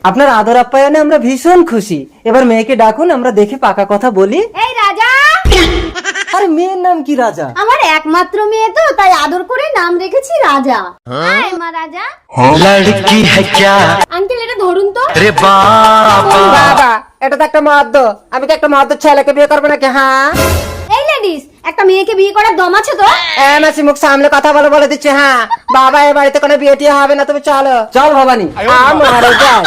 আপনার আদর আপ্যায়নে আমরা ভীষণ খুশি। এবার মেয়েকে ডাকুন, আমরা দেখে পাকা কথা বলি। এই রাজা, আরে মেয়ের নাম কি রাজা? আমার একমাত্র মেয়ে তো, তাই আদর করে নাম রেখেছি রাজা। হাই মা রাজা। लड़की है क्या আঙ্কেল এটা ধরুন তো। रे बाबा বাবা, এটা তো একটা মদ্য। আমি কি একটা মদ্য ছেলেকে বিয়ে করবো নাকি? হ্যাঁ এই লেডিস, একটা মেয়েকে বিয়ে করার দম আছে তো? মাসি, মুখ সামলে কথা বলে দিচ্ছে। হ্যাঁ বাবা, এ বাড়িতে কোনো বিয়ে টিয়ে হবে না, তুমি চলো। চল ভবানী, আমার যাই।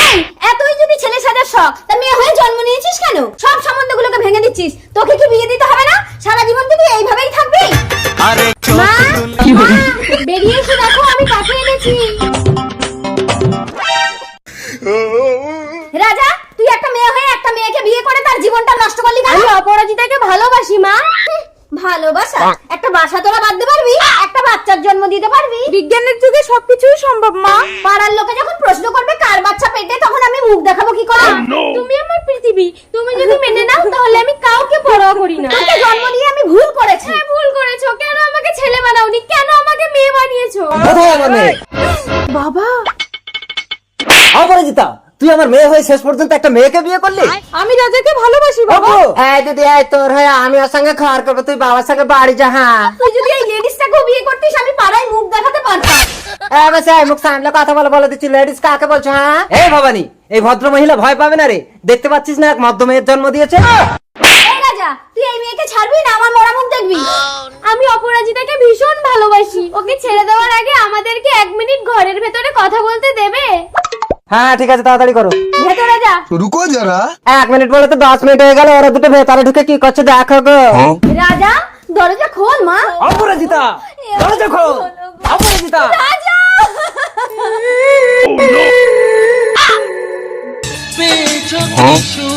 এই, এতই যদি ছেলে সাজার শখ, তা মেয়ে হয়ে জন্ম নিয়েছিস কেন? সব সম্বন্ধগুলোকে ভেঙে দিচ্ছিস। তোকে কি বিয়ে দিতে হবে না? সারা জীবন তুই এইভাবেই থাকবি? अरे মা, মা, বেরিয়ে এসে দেখো আমি কাকে এনেছি। রাজা, তুই একটা মেয়ে হয়ে একটা মেয়েকে বিয়ে করে তার জীবনটা নষ্ট করলি কেন? আমি অপরাজিতাকে ভালোবাসি মা। ভালোবাসা? একটা বাসা তোরা বাঁধতে পারবি? একটা বাচ্চার জন্ম দিতে পারবি? বিজ্ঞানের যুগে সবকিছুই সম্ভব মা। পাড়ার লোকে যখন প্রশ্ন করবে কার বাচ্চা পেটে, তখন আমি মুখ দেখাবো কি করে? তুমি আমার পৃথিবী, তুমি যদি মেনে নাও তাহলে আমি কাউকে পরোয়া করি না। তোকে জন্ম দিয়ে আমি ভুল করেছি। হ্যাঁ ভুল করেছো। কেন আমাকে ছেলে বানাওনি? কেন আমাকে মেয়ে বানিয়েছো? কোথায় আমার মেয়ে? বাবা, অপরাজিতা, তুই আমার মেয়ে হয়ে শেষ পর্যন্ত একটা মেয়েকে বিয়ে করলি? আমি রাজাকে ভালোবাসি বাবা। এই দিদি, এই তোর হয়ে আমি ওর সঙ্গে ঘর করবো, তুই বাবার সঙ্গে বাড়ি যা। হ্যাঁ তুই যদি এই লেডিসটাকেও বিয়ে করতিস, আমি পাড়ায় মুখ দেখাতে পারতাম। মুখ সামলে কথা বলে দিচ্ছি। লেডিস কাকে বলছো? হ্যাঁ এই ভবানী, এই ভদ্র মহিলা ভয় পাবে না রে। দেখতে পাচ্ছিস না এক মধ্য মেয়ের জন্ম দিয়েছে? এই রাজা, তুই এই মেয়েকে ছাড়বি না আমার মরা মুখ দেখবি? আমি অপরাজিতাকে ভীষণ ভালোবাসি। ওকে ছেড়ে দেওয়ার আগে আমাদেরকে 1 মিনিট ঘরের ভেতরে কথা বলতে দেবে? হ্যাঁ ঠিক আছে, তাড়াতাড়ি করো। ভেতরে যা। रुको जरा 1 মিনিট বলে তো 10 মিনিট হয়ে গেল। ওরা দুটো ভেতরে ঢুকে কি করছে দেখো গো। রাজা, দরজা খোল মা। অপরাজিতা, দরজা খোল। অপরাজিতা, রাজা! पेचो